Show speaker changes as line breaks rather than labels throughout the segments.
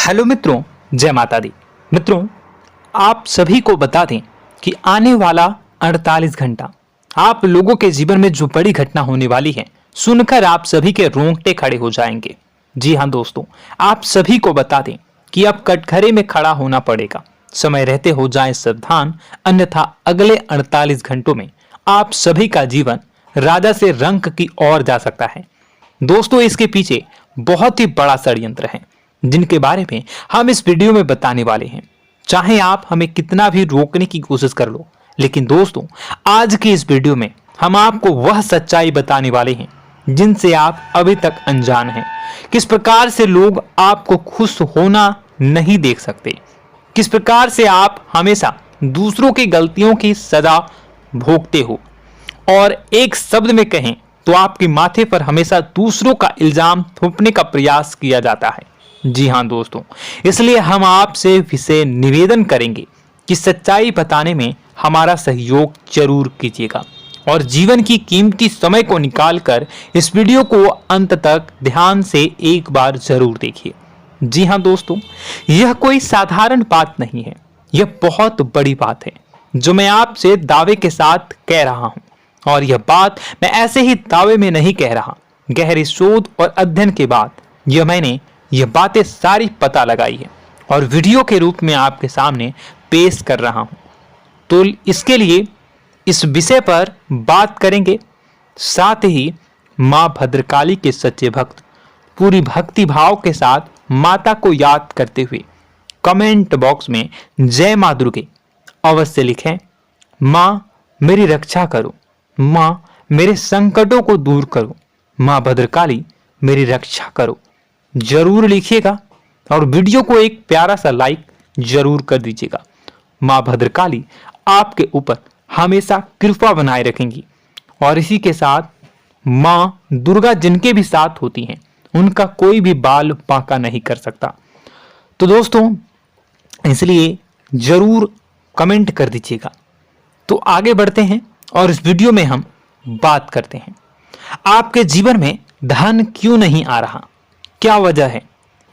Hello मित्रों, जय माता दी। मित्रों, आप सभी को बता दें कि आने वाला 48 घंटा आप लोगों के जीवन में जो बड़ी घटना होने वाली है, सुनकर आप सभी के रोंगटे खड़े हो जाएंगे। जी हाँ दोस्तों, आप सभी को बता दें कि अब कटघरे में खड़ा होना पड़ेगा। समय रहते हो जाए सावधान, अन्यथा अगले 48 घंटों में आप सभी का जीवन राजा से रंक की ओर जा सकता है। दोस्तों, इसके पीछे बहुत ही बड़ा षड्यंत्र है जिनके बारे में हम इस वीडियो में बताने वाले हैं। चाहे आप हमें कितना भी रोकने की कोशिश कर लो, लेकिन दोस्तों आज की इस वीडियो में हम आपको वह सच्चाई बताने वाले हैं जिनसे आप अभी तक अनजान हैं। किस प्रकार से लोग आपको खुश होना नहीं देख सकते, किस प्रकार से आप हमेशा दूसरों की गलतियों की सजा भोगते हो, और एक शब्द में कहें तो आपके माथे पर हमेशा दूसरों का इल्जाम थोपने का प्रयास किया जाता है। जी हाँ दोस्तों, इसलिए हम आपसे विशेष निवेदन करेंगे कि सच्चाई बताने में हमारा सहयोग जरूर कीजिएगा और जीवन की कीमती समय को निकालकर इस वीडियो को अंत तक ध्यान से एक बार जरूर देखिए। जी हाँ दोस्तों, यह कोई साधारण बात नहीं है, यह बहुत बड़ी बात है जो मैं आपसे दावे के साथ कह रहा हूं। और यह बात मैं ऐसे ही दावे में नहीं कह रहा, गहरी शोध और अध्ययन के बाद मैंने यह बातें सारी पता लगाई है और वीडियो के रूप में आपके सामने पेश कर रहा हूं। तो इसके लिए इस विषय पर बात करेंगे। साथ ही मां भद्रकाली के सच्चे भक्त पूरी भक्ति भाव के साथ माता को याद करते हुए कमेंट बॉक्स में जय मां दुर्गे अवश्य लिखें। मां मेरी रक्षा करो, मां मेरे संकटों को दूर करो, मां भद्रकाली मेरी रक्षा करो, जरूर लिखिएगा और वीडियो को एक प्यारा सा लाइक जरूर कर दीजिएगा। मां भद्रकाली आपके ऊपर हमेशा कृपा बनाए रखेंगी और इसी के साथ मां दुर्गा जिनके भी साथ होती हैं उनका कोई भी बाल बांका नहीं कर सकता। तो दोस्तों, इसलिए जरूर कमेंट कर दीजिएगा। तो आगे बढ़ते हैं और इस वीडियो में हम बात करते हैं, आपके जीवन में धन क्यों नहीं आ रहा, क्या वजह है।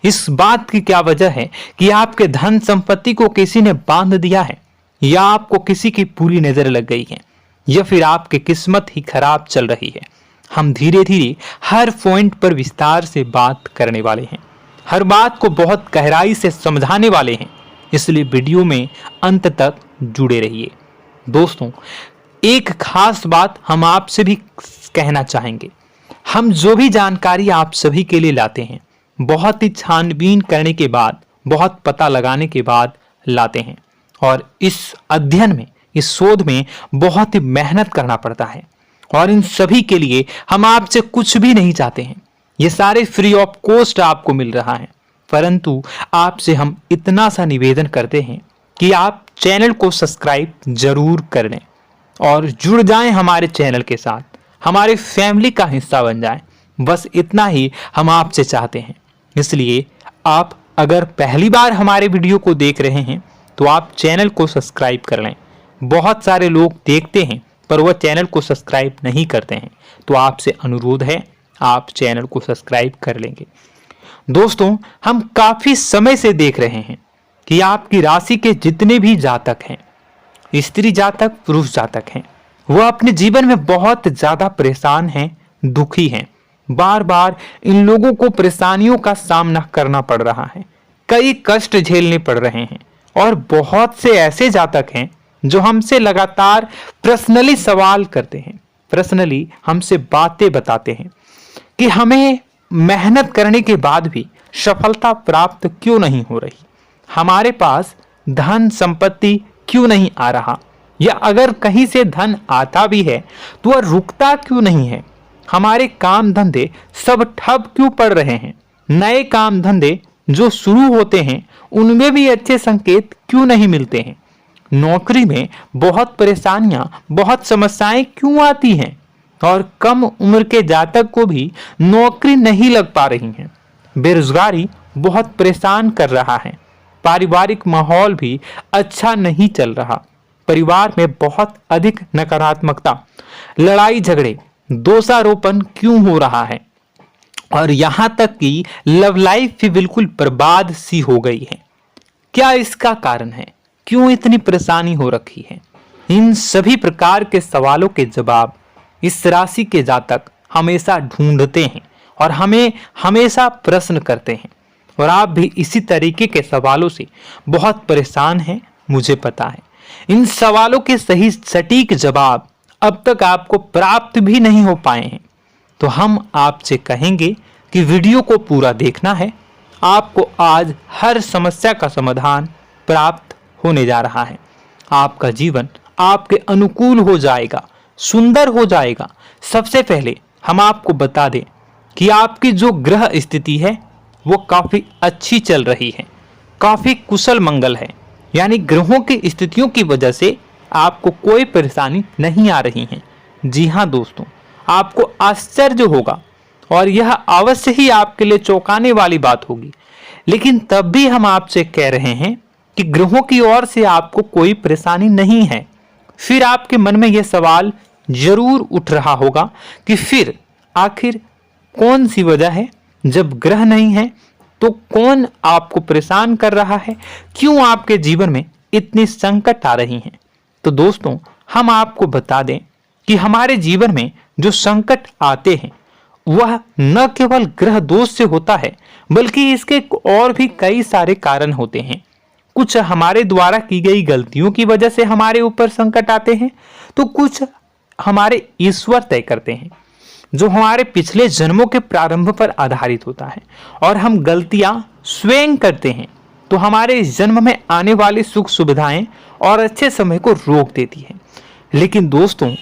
इस बात की क्या वजह है कि आपके धन संपत्ति को किसी ने बांध दिया है, या आपको किसी की पूरी नजर लग गई है, या फिर आपकी किस्मत ही खराब चल रही है। हम धीरे धीरे हर पॉइंट पर विस्तार से बात करने वाले हैं, हर बात को बहुत गहराई से समझाने वाले हैं, इसलिए वीडियो में अंत तक जुड़े रहिए। दोस्तों, एक खास बात हम आपसे भी कहना चाहेंगे, हम जो भी जानकारी आप सभी के लिए लाते हैं बहुत ही छानबीन करने के बाद, बहुत पता लगाने के बाद लाते हैं, और इस अध्ययन में, इस शोध में बहुत ही मेहनत करना पड़ता है। और इन सभी के लिए हम आपसे कुछ भी नहीं चाहते हैं, ये सारे फ्री ऑफ कॉस्ट आपको मिल रहा है, परंतु आपसे हम इतना सा निवेदन करते हैं कि आप चैनल को सब्सक्राइब जरूर कर लें और जुड़ जाएं हमारे चैनल के साथ, हमारे फैमिली का हिस्सा बन जाएं। बस इतना ही हम आपसे चाहते हैं। इसलिए आप अगर पहली बार हमारे वीडियो को देख रहे हैं तो आप चैनल को सब्सक्राइब कर लें। बहुत सारे लोग देखते हैं पर वह चैनल को सब्सक्राइब नहीं करते हैं, तो आपसे अनुरोध है आप चैनल को सब्सक्राइब कर लेंगे। दोस्तों, हम काफी समय से देख रहे हैं कि आपकी राशि के जितने भी जातक हैं, स्त्री जातक, पुरुष जातक हैं, वह अपने जीवन में बहुत ज्यादा परेशान हैं, दुखी हैं। बार बार इन लोगों को परेशानियों का सामना करना पड़ रहा है, कई कष्ट झेलने पड़ रहे हैं, और बहुत से ऐसे जातक हैं जो हमसे लगातार पर्सनली सवाल करते हैं, पर्सनली हमसे बातें बताते हैं कि हमें मेहनत करने के बाद भी सफलता प्राप्त क्यों नहीं हो रही, हमारे पास धन संपत्ति क्यों नहीं आ रहा, या अगर कहीं से धन आता भी है तो वह रुकता क्यों नहीं है, हमारे काम धंधे सब ठप क्यों पड़ रहे हैं, नए काम धंधे जो शुरू होते हैं उनमें भी अच्छे संकेत क्यों नहीं मिलते हैं, नौकरी में बहुत परेशानियां, बहुत समस्याएं क्यों आती हैं, और कम उम्र के जातक को भी नौकरी नहीं लग पा रही है, बेरोजगारी बहुत परेशान कर रहा है, पारिवारिक माहौल भी अच्छा नहीं चल रहा, परिवार में बहुत अधिक नकारात्मकता, लड़ाई झगड़े, दोषारोपण क्यों हो रहा है, और यहां तक कि लव लाइफ भी बिल्कुल बर्बाद सी हो गई है। क्या इसका कारण है? क्यों इतनी परेशानी हो रखी है? इन सभी प्रकार के सवालों के जवाब इस राशि के जातक हमेशा ढूंढते हैं और हमें हमेशा प्रश्न करते हैं। और आप भी इसी तरीके के सवालों से बहुत परेशान हैं, मुझे पता है। इन सवालों के सही सटीक जवाब अब तक आपको प्राप्त भी नहीं हो पाए हैं। तो हम आपसे कहेंगे कि वीडियो को पूरा देखना है। आपको आज हर समस्या का समाधान प्राप्त होने जा रहा है। आपका जीवन आपके अनुकूल हो जाएगा, सुंदर हो जाएगा। सबसे पहले हम आपको बता दें कि आपकी जो ग्रह स्थिति है वो काफी अच्छी चल रही है, काफी कुशल मंगल है। यानी ग्रहों की स्थितियों की वजह से आपको कोई परेशानी नहीं आ रही है। जी हाँ दोस्तों, आपको आश्चर्य होगा और यह अवश्य ही आपके लिए चौंकाने वाली बात होगी। लेकिन तब भी हम आपसे कह रहे हैं कि ग्रहों की ओर से आपको कोई परेशानी नहीं है। फिर आपके मन में यह सवाल जरूर उठ रहा होगा कि फिर आखिर कौन सी वजह है? जब ग्रह नहीं है तो कौन आपको परेशान कर रहा है? क्यों आपके जीवन में इतनी संकट आ रही हैं? तो दोस्तों, हम आपको बता दें कि हमारे जीवन में जो संकट आते हैं वह न केवल ग्रह दोष से होता है, बल्कि इसके और भी कई सारे कारण होते हैं। कुछ हमारे द्वारा की गई गलतियों की वजह से हमारे ऊपर संकट आते हैं, तो कुछ हमारे ईश्वर तय करते हैं, जो हमारे पिछले जन्मों के प्रारंभ पर आधारित होता है। और हम गलतियां स्वयं करते हैं तो हमारे इस जन्म में आने वाली सुख सुविधाएं और अच्छे समय को रोक देती है। लेकिन दोस्तों,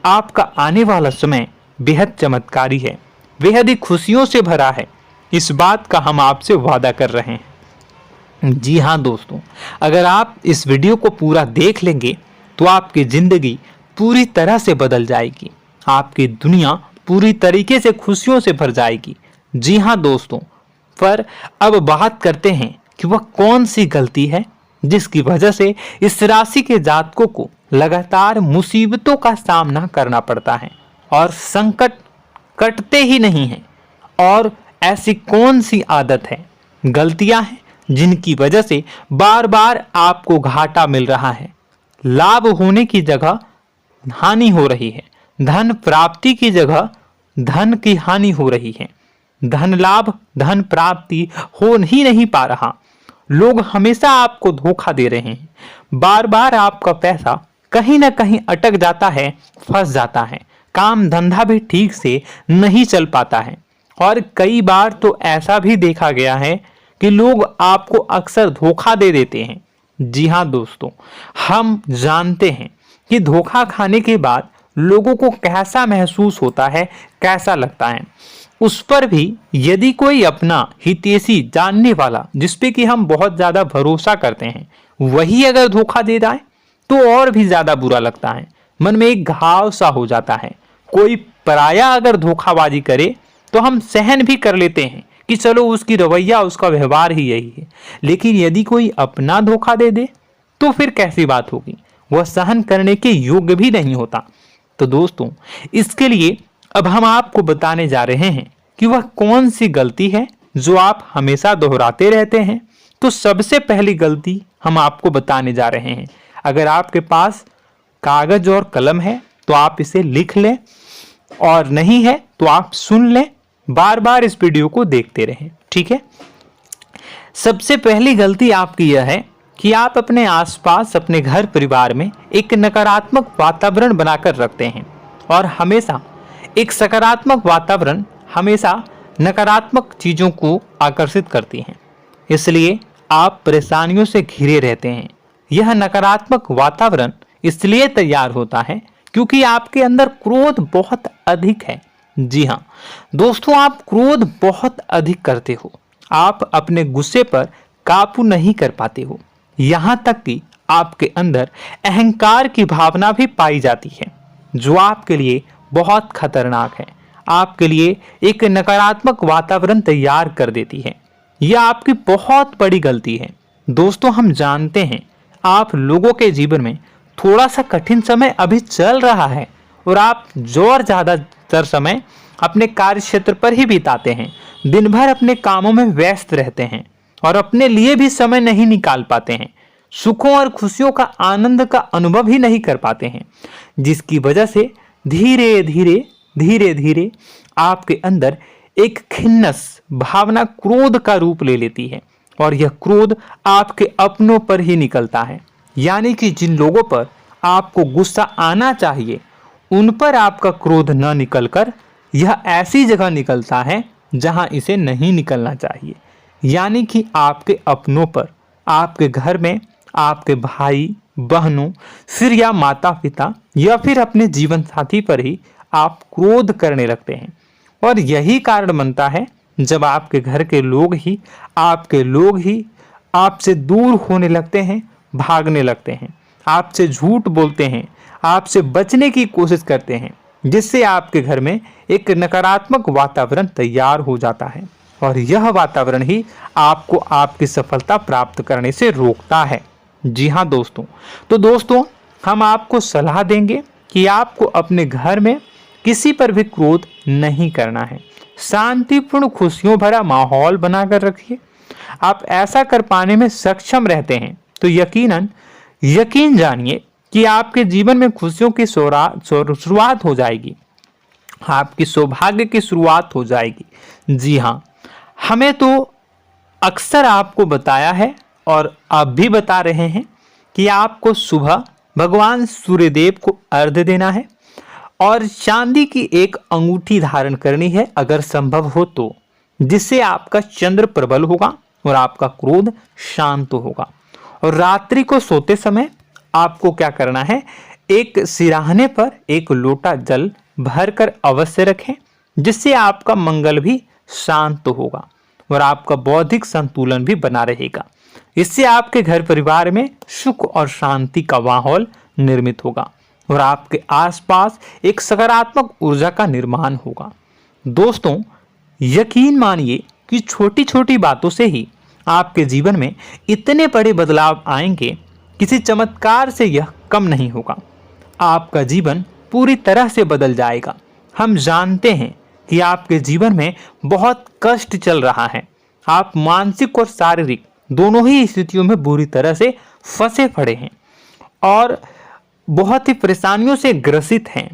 आपका आने वाला समय बेहद चमत्कारी है, बेहद ही खुशियों से भरा है। इस बात का हम आपसे वादा कर रहे हैं। जी हाँ दोस्तों, अगर आप इस वीडियो को पूरा देख लेंगे तो आपकी जिंदगी पूरी तरह से बदल जाएगी, आपकी दुनिया पूरी तरीके से खुशियों से भर जाएगी। जी हाँ दोस्तों, पर अब बात करते हैं कि वह कौन सी गलती है जिसकी वजह से इस राशि के जातकों को लगातार मुसीबतों का सामना करना पड़ता है और संकट कटते ही नहीं हैं। और ऐसी कौन सी आदत है, गलतियां हैं जिनकी वजह से बार बार आपको घाटा मिल रहा है, लाभ होने की जगह हानि हो रही है, धन प्राप्ति की जगह धन की हानि हो रही है, धन लाभ धन प्राप्ति हो ही नहीं पा रहा, लोग हमेशा आपको धोखा दे रहे हैं, बार बार आपका पैसा कहीं ना कहीं अटक जाता है, फंस जाता है, काम धंधा भी ठीक से नहीं चल पाता है। और कई बार तो ऐसा भी देखा गया है कि लोग आपको अक्सर धोखा दे देते हैं। जी हाँ दोस्तों, हम जानते हैं कि धोखा खाने के बाद लोगों को कैसा महसूस होता है, कैसा लगता है। उस पर भी यदि कोई अपना हितैषी जानने वाला, जिसपे कि हम बहुत ज्यादा भरोसा करते हैं, वही अगर धोखा दे जाए तो और भी ज्यादा बुरा लगता है, मन में एक घाव सा हो जाता है। कोई पराया अगर धोखाबाजी करे तो हम सहन भी कर लेते हैं कि चलो उसकी रवैया, उसका व्यवहार ही यही है। लेकिन यदि कोई अपना धोखा दे दे तो फिर कैसी बात होगी, वह सहन करने के योग्य भी नहीं होता। तो दोस्तों, इसके लिए अब हम आपको बताने जा रहे हैं कि वह कौन सी गलती है जो आप हमेशा दोहराते रहते हैं। तो सबसे पहली गलती हम आपको बताने जा रहे हैं। अगर आपके पास कागज और कलम है तो आप इसे लिख लें, और नहीं है तो आप सुन लें, बार बार इस वीडियो को देखते रहें, ठीक है। सबसे पहली गलती आपकी यह है कि आप अपने आसपास, अपने घर परिवार में एक नकारात्मक वातावरण बनाकर रखते हैं। और हमेशा एक सकारात्मक वातावरण हमेशा नकारात्मक चीजों को आकर्षित करती हैं, इसलिए आप परेशानियों से घिरे रहते हैं। यह नकारात्मक वातावरण इसलिए तैयार होता है क्योंकि आपके अंदर क्रोध बहुत अधिक है। जी हाँ दोस्तों, आप क्रोध बहुत अधिक करते हो, आप अपने गुस्से पर काबू नहीं कर पाते हो, यहाँ तक कि आपके अंदर अहंकार की भावना भी पाई जाती है, जो आपके लिए बहुत खतरनाक है, आपके लिए एक नकारात्मक वातावरण तैयार कर देती है। यह आपकी बहुत बड़ी गलती है। दोस्तों, हम जानते हैं आप लोगों के जीवन में थोड़ा सा कठिन समय अभी चल रहा है और आप और ज्यादातर समय अपने कार्य क्षेत्र पर ही बिताते हैं, दिन भर अपने कामों में व्यस्त रहते हैं और अपने लिए भी समय नहीं निकाल पाते हैं, सुखों और खुशियों का आनंद का अनुभव ही नहीं कर पाते हैं, जिसकी वजह से धीरे धीरे धीरे धीरे आपके अंदर एक खिन्नस भावना क्रोध का रूप ले लेती है और यह क्रोध आपके अपनों पर ही निकलता है। यानी कि जिन लोगों पर आपको गुस्सा आना चाहिए उन पर आपका क्रोध न निकलकर यह ऐसी जगह निकलता है जहां इसे नहीं निकलना चाहिए। यानी कि आपके अपनों पर, आपके घर में आपके भाई बहनों, फिर या माता पिता या फिर अपने जीवन साथी पर ही आप क्रोध करने लगते हैं। और यही कारण बनता है जब आपके घर के लोग ही आपसे दूर होने लगते हैं, भागने लगते हैं, आपसे झूठ बोलते हैं, आपसे बचने की कोशिश करते हैं, जिससे आपके घर में एक नकारात्मक वातावरण तैयार हो जाता है और यह वातावरण ही आपको आपकी सफलता प्राप्त करने से रोकता है। जी हाँ दोस्तों, तो दोस्तों हम आपको सलाह देंगे कि आपको अपने घर में किसी पर भी क्रोध नहीं करना है। शांतिपूर्ण खुशियों भरा माहौल बनाकर रखिए। आप ऐसा कर पाने में सक्षम रहते हैं तो यकीन जानिए कि आपके जीवन में खुशियों की शुरुआत हो जाएगी, आपकी सौभाग्य की शुरुआत हो जाएगी। जी हाँ, हमें तो अक्सर आपको बताया है और आप भी बता रहे हैं कि आपको सुबह भगवान सूर्यदेव को अर्घ्य देना है और चांदी की एक अंगूठी धारण करनी है अगर संभव हो तो, जिससे आपका चंद्र प्रबल होगा और आपका क्रोध शांत होगा। और रात्रि को सोते समय आपको क्या करना है, एक सिराहने पर एक लोटा जल भरकर अवश्य रखें, जिससे आपका मंगल भी शांत होगा और आपका बौद्धिक संतुलन भी बना रहेगा। इससे आपके घर परिवार में सुख और शांति का माहौल निर्मित होगा और आपके आसपास एक सकारात्मक ऊर्जा का निर्माण होगा। दोस्तों यकीन मानिए कि छोटी छोटी बातों से ही आपके जीवन में इतने बड़े बदलाव आएंगे, किसी चमत्कार से यह कम नहीं होगा। आपका जीवन पूरी तरह से बदल जाएगा। हम जानते हैं कि आपके जीवन में बहुत कष्ट चल रहा है, आप मानसिक और शारीरिक दोनों ही स्थितियों में बुरी तरह से फंसे पड़े हैं और बहुत ही परेशानियों से ग्रसित हैं।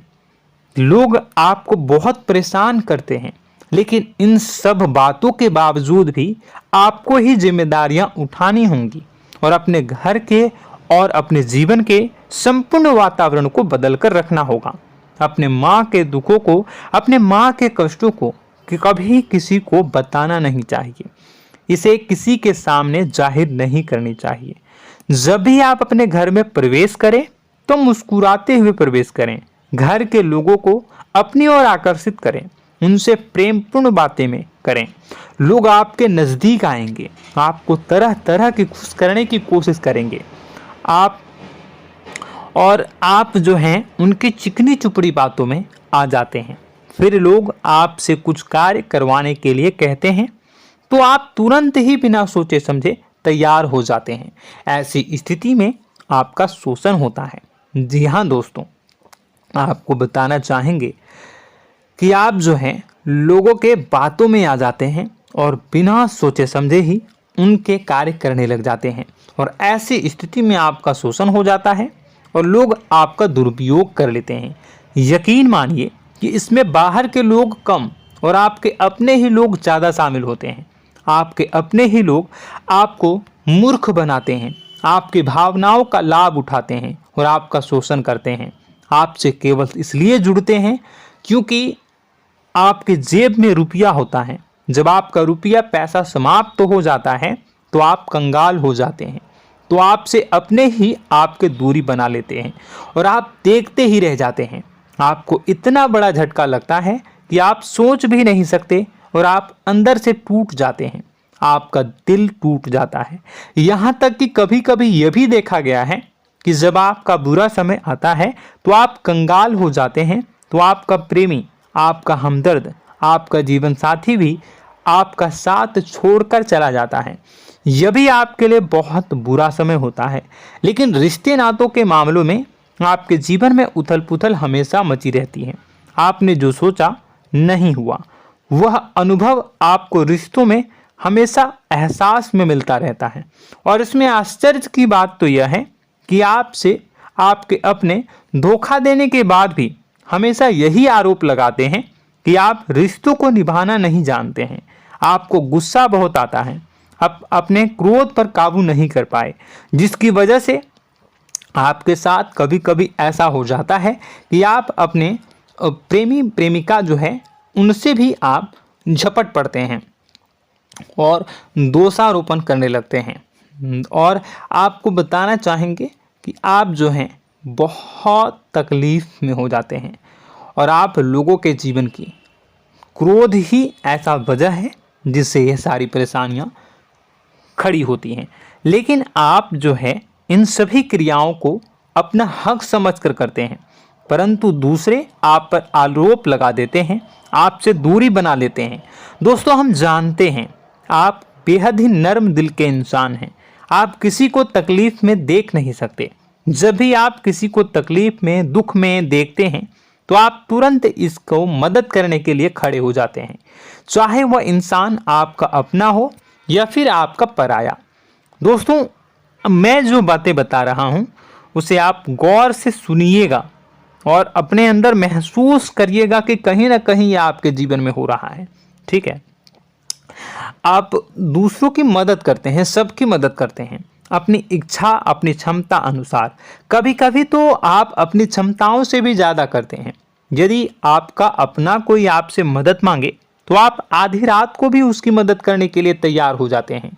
लोग आपको बहुत परेशान करते हैं, लेकिन इन सब बातों के बावजूद भी आपको ही जिम्मेदारियां उठानी होंगी और अपने घर के और अपने जीवन के संपूर्ण वातावरण को बदलकर रखना होगा। अपने माँ के दुखों को, अपने माँ के कष्टों को कभी किसी को बताना नहीं चाहिए, इसे किसी के सामने जाहिर नहीं करनी चाहिए। जब भी आप अपने घर में प्रवेश करें तो मुस्कुराते हुए प्रवेश करें, घर के लोगों को अपनी ओर आकर्षित करें, उनसे प्रेमपूर्ण बातें में करें। लोग आपके नज़दीक आएंगे, आपको तरह तरह की खुश करने की कोशिश करेंगे। आप जो हैं उनकी चिकनी चुपड़ी बातों में आ जाते हैं। फिर लोग आपसे कुछ कार्य करवाने के लिए कहते हैं तो आप तुरंत ही बिना सोचे समझे तैयार हो जाते हैं। ऐसी स्थिति में आपका शोषण होता है। जी हाँ दोस्तों, आपको बताना चाहेंगे कि आप जो हैं लोगों के बातों में आ जाते हैं और बिना सोचे समझे ही उनके कार्य करने लग जाते हैं और ऐसी स्थिति में आपका शोषण हो जाता है और लोग आपका दुरुपयोग कर लेते हैं। यकीन मानिए कि इसमें बाहर के लोग कम और आपके अपने ही लोग ज़्यादा शामिल होते हैं। आपके अपने ही लोग आपको मूर्ख बनाते हैं, आपकी भावनाओं का लाभ उठाते हैं और आपका शोषण करते हैं। आपसे केवल इसलिए जुड़ते हैं क्योंकि आपके जेब में रुपया होता है। जब आपका रुपया पैसा समाप्त हो जाता है तो आप कंगाल हो जाते हैं, तो आपसे अपने ही आपके दूरी बना लेते हैं और आप देखते ही रह जाते हैं। आपको इतना बड़ा झटका लगता है कि आप सोच भी नहीं सकते और आप अंदर से टूट जाते हैं, आपका दिल टूट जाता है। यहाँ तक कि कभी कभी यह भी देखा गया है कि जब आपका बुरा समय आता है तो आप कंगाल हो जाते हैं, तो आपका प्रेमी, आपका हमदर्द, आपका जीवन साथी भी आपका साथ छोड़कर चला जाता है। यह भी आपके लिए बहुत बुरा समय होता है। लेकिन रिश्ते नातों के मामलों में आपके जीवन में उथल पुथल हमेशा मची रहती है। आपने जो सोचा नहीं हुआ। वह अनुभव आपको रिश्तों में हमेशा एहसास में मिलता रहता है। और इसमें आश्चर्य की बात तो यह है कि आपसे आपके अपने धोखा देने के बाद भी हमेशा यही आरोप लगाते हैं कि आप रिश्तों को निभाना नहीं जानते हैं। आपको गुस्सा बहुत आता है, आप अपने क्रोध पर काबू नहीं कर पाए, जिसकी वजह से आपके साथ कभी कभी ऐसा हो जाता है कि आप अपने प्रेमी प्रेमिका जो है उनसे भी आप झपट पड़ते हैं और दोषारोपण करने लगते हैं। और आपको बताना चाहेंगे कि आप जो हैं बहुत तकलीफ में हो जाते हैं और आप लोगों के जीवन की क्रोध ही ऐसा वजह है जिससे यह सारी परेशानियां खड़ी होती हैं। लेकिन आप जो है इन सभी क्रियाओं को अपना हक समझकर करते हैं, परंतु दूसरे आप पर आरोप लगा देते हैं, आपसे दूरी बना लेते हैं। दोस्तों, हम जानते हैं आप बेहद ही नर्म दिल के इंसान हैं। आप किसी को तकलीफ में देख नहीं सकते। जब भी आप किसी को तकलीफ में, दुख में देखते हैं तो आप तुरंत इसको मदद करने के लिए खड़े हो जाते हैं, चाहे वह इंसान आपका अपना हो या फिर आपका पराया। दोस्तों, मैं जो बातें बता रहा हूं उसे आप गौर से सुनिएगा और अपने अंदर महसूस करिएगा कि कहीं ना कहीं यह आपके जीवन में हो रहा है। ठीक है, आप दूसरों की मदद करते हैं, सबकी मदद करते हैं अपनी इच्छा, अपनी क्षमता अनुसार। कभी कभी तो आप अपनी क्षमताओं से भी ज़्यादा करते हैं। यदि आपका अपना कोई आपसे मदद मांगे तो आप आधी रात को भी उसकी मदद करने के लिए तैयार हो जाते हैं।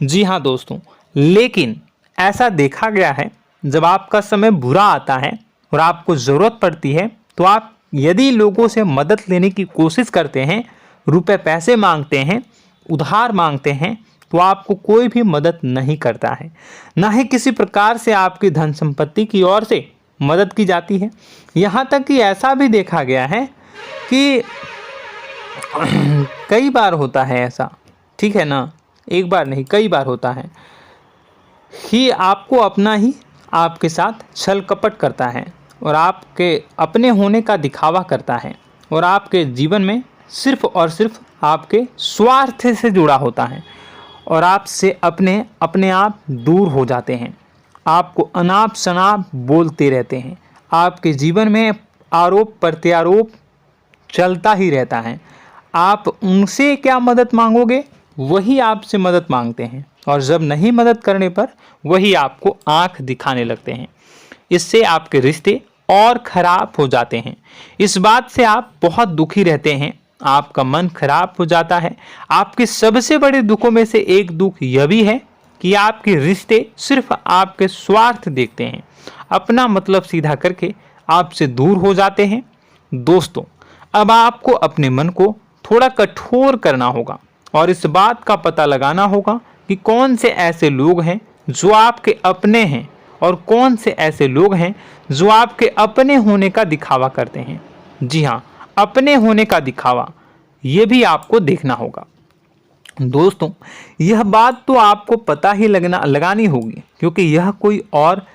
जी हाँ दोस्तों, लेकिन ऐसा देखा गया है जब आपका समय बुरा आता है और आपको ज़रूरत पड़ती है तो आप यदि लोगों से मदद लेने की कोशिश करते हैं, रुपए पैसे मांगते हैं, उधार मांगते हैं, तो आपको कोई भी मदद नहीं करता है। ना ही किसी प्रकार से आपकी धन संपत्ति की ओर से मदद की जाती है। यहाँ तक कि ऐसा भी देखा गया है कि कई बार होता है ऐसा, ठीक है ना, एक बार नहीं कई बार होता है कि आपको अपना ही आपके साथ छल कपट करता है और आपके अपने होने का दिखावा करता है और आपके जीवन में सिर्फ और सिर्फ आपके स्वार्थ से जुड़ा होता है और आपसे अपने आप दूर हो जाते हैं। आपको अनाप शनाप बोलते रहते हैं। आपके जीवन में आरोप प्रत्यारोप चलता ही रहता है। आप उनसे क्या मदद मांगोगे, वही आपसे मदद मांगते हैं और जब नहीं मदद करने पर वही आपको आंख दिखाने लगते हैं। इससे आपके रिश्ते और खराब हो जाते हैं। इस बात से आप बहुत दुखी रहते हैं, आपका मन खराब हो जाता है। आपके सबसे बड़े दुखों में से एक दुख यह भी है कि आपके रिश्ते सिर्फ आपके स्वार्थ देखते हैं, अपना मतलब सीधा करके आपसे दूर हो जाते हैं। दोस्तों, अब आपको अपने मन को थोड़ा कठोर करना होगा और इस बात का पता लगाना होगा कि कौन से ऐसे लोग हैं जो आपके अपने हैं और कौन से ऐसे लोग हैं जो आपके अपने होने का दिखावा करते हैं। जी हाँ, अपने होने का दिखावा, ये भी आपको देखना होगा। दोस्तों, यह बात तो आपको पता ही लगानी होगी, क्योंकि यह कोई और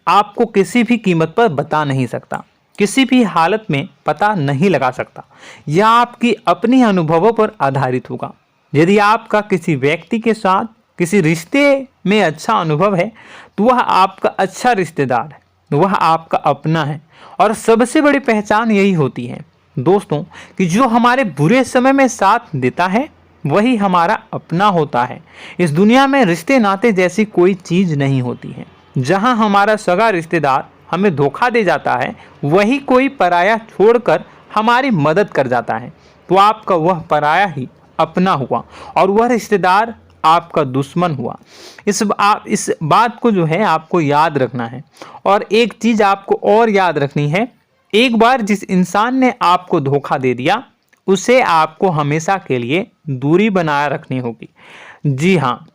आपको किसी भी कीमत पर बता नहीं सकता, किसी भी हालत में पता नहीं लगा सकता। यह आपकी अपनी अनुभवों पर आधारित होगा। यदि आपका किसी व्यक्ति के साथ किसी रिश्ते में अच्छा अनुभव है तो वह आपका अच्छा रिश्तेदार है, वह आपका अपना है। और सबसे बड़ी पहचान यही होती है दोस्तों कि जो हमारे बुरे समय में साथ देता है वही हमारा अपना होता है। इस दुनिया में रिश्ते नाते जैसी कोई चीज़ नहीं होती है। जहां हमारा सगा रिश्तेदार हमें धोखा दे जाता है, वही कोई पराया छोड़कर हमारी मदद कर जाता है, तो आपका वह पराया ही अपना हुआ और वह रिश्तेदार आपका दुश्मन हुआ। इस बात को जो है आपको याद रखना है। और एक चीज़ आपको और याद रखनी है, एक बार जिस इंसान ने आपको धोखा दे दिया उसे आपको हमेशा के लिए दूरी बनाए रखनी होगी। जी हाँ,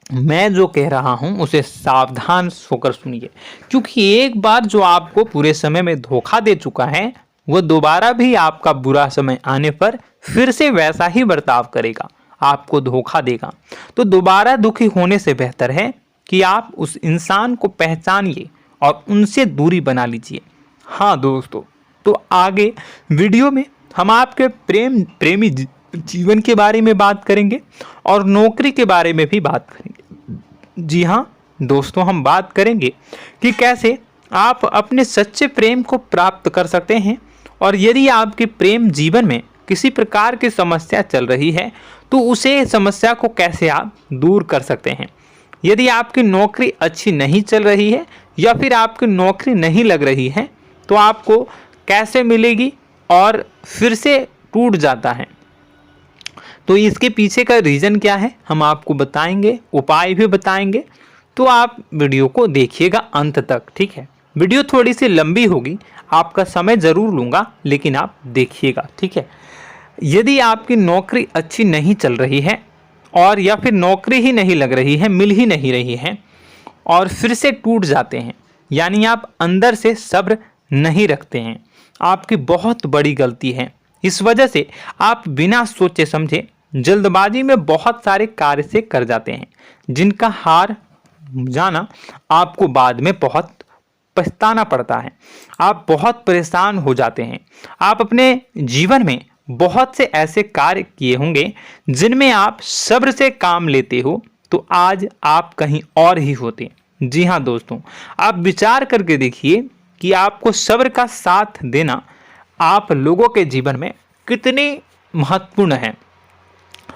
मैं जो कह रहा हूं उसे सावधान होकर सुनिए, क्योंकि एक बार जो आपको पूरे समय में धोखा दे चुका है वह दोबारा भी आपका बुरा समय आने पर फिर से वैसा ही बर्ताव करेगा, आपको धोखा देगा। तो दोबारा दुखी होने से बेहतर है कि आप उस इंसान को पहचानिए और उनसे दूरी बना लीजिए। हाँ दोस्तों, तो आगे वीडियो में हम आपके प्रेमी जीवन के बारे में बात करेंगे और नौकरी के बारे में भी बात करेंगे। जी हाँ दोस्तों, हम बात करेंगे कि कैसे आप अपने सच्चे प्रेम को प्राप्त कर सकते हैं, और यदि आपके प्रेम जीवन में किसी प्रकार की समस्या चल रही है तो उसे समस्या को कैसे आप दूर कर सकते हैं। यदि आपकी नौकरी अच्छी नहीं चल रही है या फिर आपकी नौकरी नहीं लग रही है तो आपको कैसे मिलेगी और फिर से टूट जाता है, तो इसके पीछे का रीज़न क्या है हम आपको बताएंगे, उपाय भी बताएंगे। तो आप वीडियो को देखिएगा अंत तक, ठीक है। वीडियो थोड़ी सी लंबी होगी, आपका समय ज़रूर लूँगा, लेकिन आप देखिएगा, ठीक है। यदि आपकी नौकरी अच्छी नहीं चल रही है और या फिर नौकरी ही नहीं लग रही है, मिल ही नहीं रही है और फिर से टूट जाते हैं, यानी आप अंदर से सब्र नहीं रखते हैं, आपकी बहुत बड़ी गलती है। इस वजह से आप बिना सोचे समझे जल्दबाजी में बहुत सारे कार्य से कर जाते हैं, जिनका हार जाना आपको बाद में बहुत पछताना पड़ता है। आप बहुत परेशान हो जाते हैं। आप अपने जीवन में बहुत से ऐसे कार्य किए होंगे जिनमें आप सब्र से काम लेते हो, तो आज आप कहीं और ही होते। जी हाँ दोस्तों, आप विचार करके देखिए कि आपको सब्र का साथ देना आप लोगों के जीवन में कितने महत्वपूर्ण है।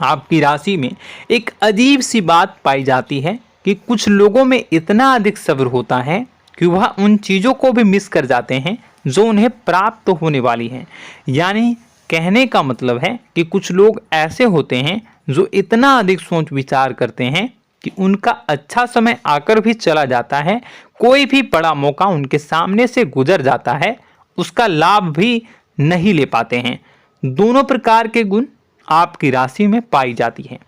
आपकी राशि में एक अजीब सी बात पाई जाती है कि कुछ लोगों में इतना अधिक सब्र होता है कि वह उन चीज़ों को भी मिस कर जाते हैं जो उन्हें प्राप्त होने वाली हैं। यानी कहने का मतलब है कि कुछ लोग ऐसे होते हैं जो इतना अधिक सोच विचार करते हैं कि उनका अच्छा समय आकर भी चला जाता है, कोई भी बड़ा मौका उनके सामने से गुजर जाता है, उसका लाभ भी नहीं ले पाते हैं। दोनों प्रकार के गुण आपकी राशि में पाई जाती हैं।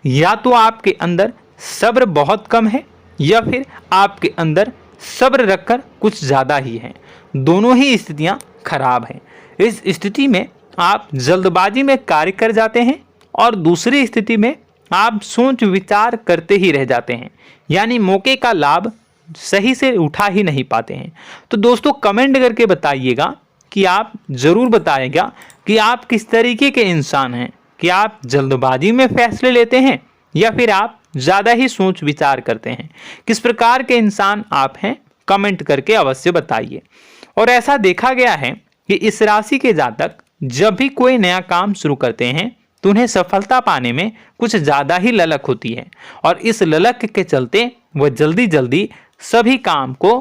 या तो आपके अंदर सब्र बहुत कम है या फिर आपके अंदर सब्र रखकर कुछ ज़्यादा ही है। दोनों ही स्थितियाँ खराब हैं। इस स्थिति में आप जल्दबाजी में कार्य कर जाते हैं और दूसरी स्थिति में आप सोच विचार करते ही रह जाते हैं, यानी मौके का लाभ सही से उठा ही नहीं पाते हैं। तो दोस्तों कमेंट करके बताइएगा कि आप ज़रूर बताइएगा कि आप किस तरीके के इंसान हैं, कि आप जल्दबाजी में फैसले लेते हैं या फिर आप ज़्यादा ही सोच विचार करते हैं। किस प्रकार के इंसान आप हैं, कमेंट करके अवश्य बताइए। और ऐसा देखा गया है कि इस राशि के जातक जब भी कोई नया काम शुरू करते हैं तो उन्हें सफलता पाने में कुछ ज़्यादा ही ललक होती है, और इस ललक के चलते वह जल्दी जल्दी सभी काम को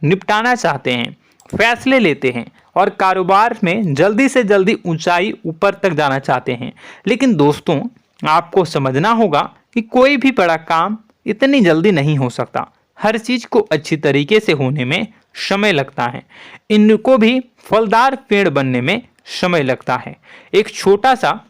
निपटाना चाहते हैं, फैसले लेते हैं और कारोबार में जल्दी से जल्दी ऊंचाई ऊपर तक जाना चाहते हैं। लेकिन दोस्तों आपको समझना होगा कि कोई भी बड़ा काम इतनी जल्दी नहीं हो सकता। हर चीज़ को अच्छी तरीके से होने में समय लगता है। इनको भी फलदार पेड़ बनने में समय लगता है। एक छोटा सा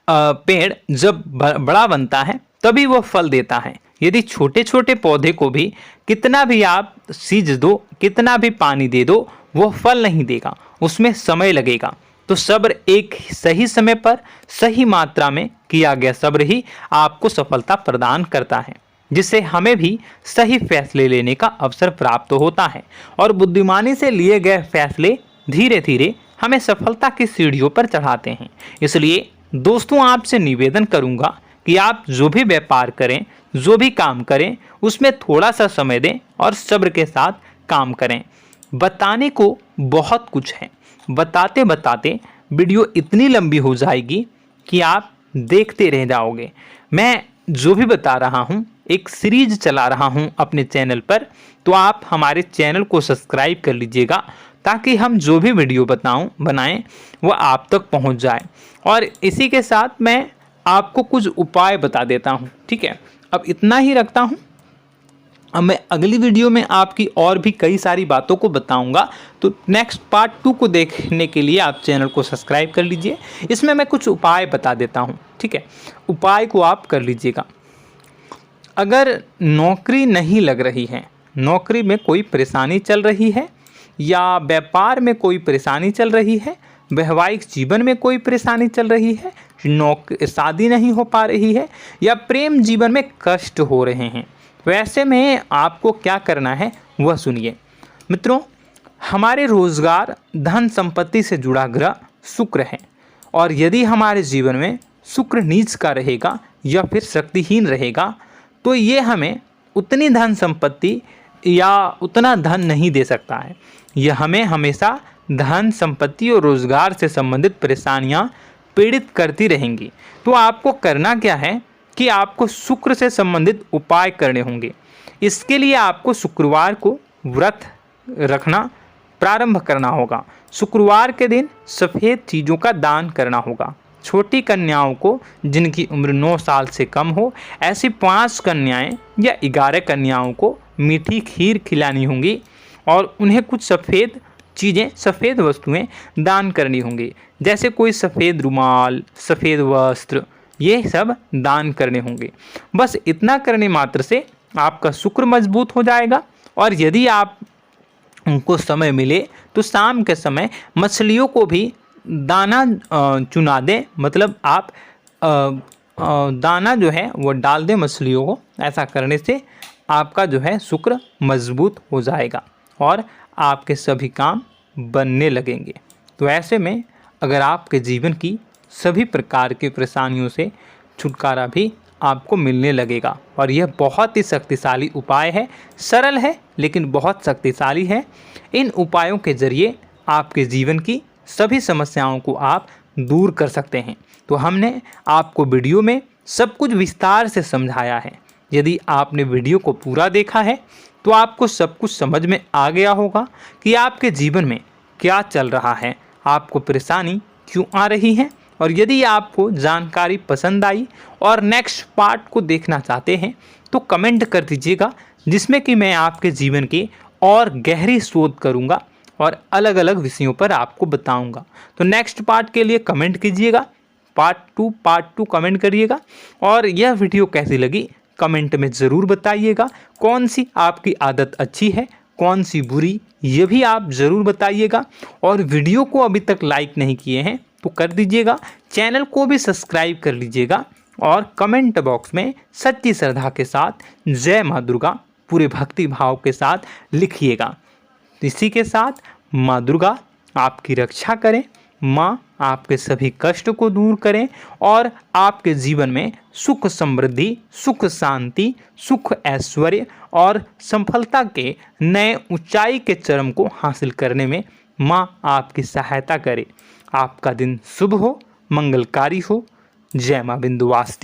पेड़ जब बड़ा बनता है तभी वो फल देता है। यदि छोटे छोटे पौधे को भी कितना भी आप सींच दो, कितना भी पानी दे दो, वो फल नहीं देगा, उसमें समय लगेगा। तो सब्र एक सही समय पर सही मात्रा में किया गया सब्र ही आपको सफलता प्रदान करता है, जिससे हमें भी सही फैसले लेने का अवसर प्राप्त होता है और बुद्धिमानी से लिए गए फैसले धीरे धीरे हमें सफलता की सीढ़ियों पर चढ़ाते हैं। इसलिए दोस्तों आपसे निवेदन करूंगा कि आप जो भी व्यापार करें, जो भी काम करें, उसमें थोड़ा सा समय दें और सब्र के साथ काम करें। बताने को बहुत कुछ है, बताते बताते वीडियो इतनी लंबी हो जाएगी कि आप देखते रह जाओगे। मैं जो भी बता रहा हूँ एक सीरीज चला रहा हूँ अपने चैनल पर, तो आप हमारे चैनल को सब्सक्राइब कर लीजिएगा ताकि हम जो भी वीडियो बनाएं वो आप तक पहुँच जाए। और इसी के साथ मैं आपको कुछ उपाय बता देता हूँ, ठीक है। अब इतना ही रखता हूँ। अब मैं अगली वीडियो में आपकी और भी कई सारी बातों को बताऊंगा, तो नेक्स्ट पार्ट 2 को देखने के लिए आप चैनल को सब्सक्राइब कर लीजिए। इसमें मैं कुछ उपाय बता देता हूं, ठीक है। उपाय को आप कर लीजिएगा। अगर नौकरी नहीं लग रही है, नौकरी में कोई परेशानी चल रही है, या व्यापार में कोई परेशानी चल रही है, वैवाहिक जीवन में कोई परेशानी चल रही है, शादी नहीं हो पा रही है, या प्रेम जीवन में कष्ट हो रहे हैं, वैसे में आपको क्या करना है वह सुनिए। मित्रों, हमारे रोजगार धन संपत्ति से जुड़ा ग्रह शुक्र है, और यदि हमारे जीवन में शुक्र नीच का रहेगा या फिर शक्तिहीन रहेगा तो ये हमें उतनी धन संपत्ति या उतना धन नहीं दे सकता है। यह हमें हमेशा धन संपत्ति और रोजगार से संबंधित परेशानियां पीड़ित करती रहेंगी। तो आपको करना क्या है कि आपको शुक्र से संबंधित उपाय करने होंगे। इसके लिए आपको शुक्रवार को व्रत रखना प्रारंभ करना होगा। शुक्रवार के दिन सफ़ेद चीज़ों का दान करना होगा। छोटी कन्याओं को जिनकी उम्र 9 साल से कम हो, ऐसी 5 कन्याएं या 11 कन्याओं को मीठी खीर खिलानी होंगी और उन्हें कुछ सफ़ेद चीज़ें, सफ़ेद वस्तुएं दान करनी होंगी, जैसे कोई सफ़ेद रुमाल, सफ़ेद वस्त्र, ये सब दान करने होंगे। बस इतना करने मात्र से आपका शुक्र मजबूत हो जाएगा। और यदि आप उनको समय मिले तो शाम के समय मछलियों को भी दाना चुना दें, मतलब आप दाना जो है वो डाल दें मछलियों को। ऐसा करने से आपका जो है शुक्र मजबूत हो जाएगा और आपके सभी काम बनने लगेंगे। तो ऐसे में अगर आपके जीवन की सभी प्रकार की परेशानियों से छुटकारा भी आपको मिलने लगेगा। और यह बहुत ही शक्तिशाली उपाय है, सरल है लेकिन बहुत शक्तिशाली है। इन उपायों के ज़रिए आपके जीवन की सभी समस्याओं को आप दूर कर सकते हैं। तो हमने आपको वीडियो में सब कुछ विस्तार से समझाया है। यदि आपने वीडियो को पूरा देखा है तो आपको सब कुछ समझ में आ गया होगा कि आपके जीवन में क्या चल रहा है, आपको परेशानी क्यों आ रही है। और यदि आपको जानकारी पसंद आई और नेक्स्ट पार्ट को देखना चाहते हैं तो कमेंट कर दीजिएगा, जिसमें कि मैं आपके जीवन की और गहरी शोध करूंगा और अलग अलग विषयों पर आपको बताऊंगा। तो नेक्स्ट पार्ट के लिए कमेंट कीजिएगा, पार्ट टू कमेंट करिएगा। और यह वीडियो कैसी लगी कमेंट में ज़रूर बताइएगा। कौन सी आपकी आदत अच्छी है, कौन सी बुरी, ये भी आप ज़रूर बताइएगा। और वीडियो को अभी तक लाइक नहीं किए हैं तो कर दीजिएगा, चैनल को भी सब्सक्राइब कर लीजिएगा और कमेंट बॉक्स में सच्ची श्रद्धा के साथ जय माँ दुर्गा पूरे भक्ति भाव के साथ लिखिएगा। इसी के साथ माँ दुर्गा आपकी रक्षा करें, माँ आपके सभी कष्ट को दूर करें और आपके जीवन में सुख समृद्धि, सुख शांति, सुख ऐश्वर्य और सफलता के नए ऊंचाई के चरम को हासिल करने में माँ आपकी सहायता करे। आपका दिन शुभ हो, मंगलकारी हो। जय माँ विंध्यवासिनी।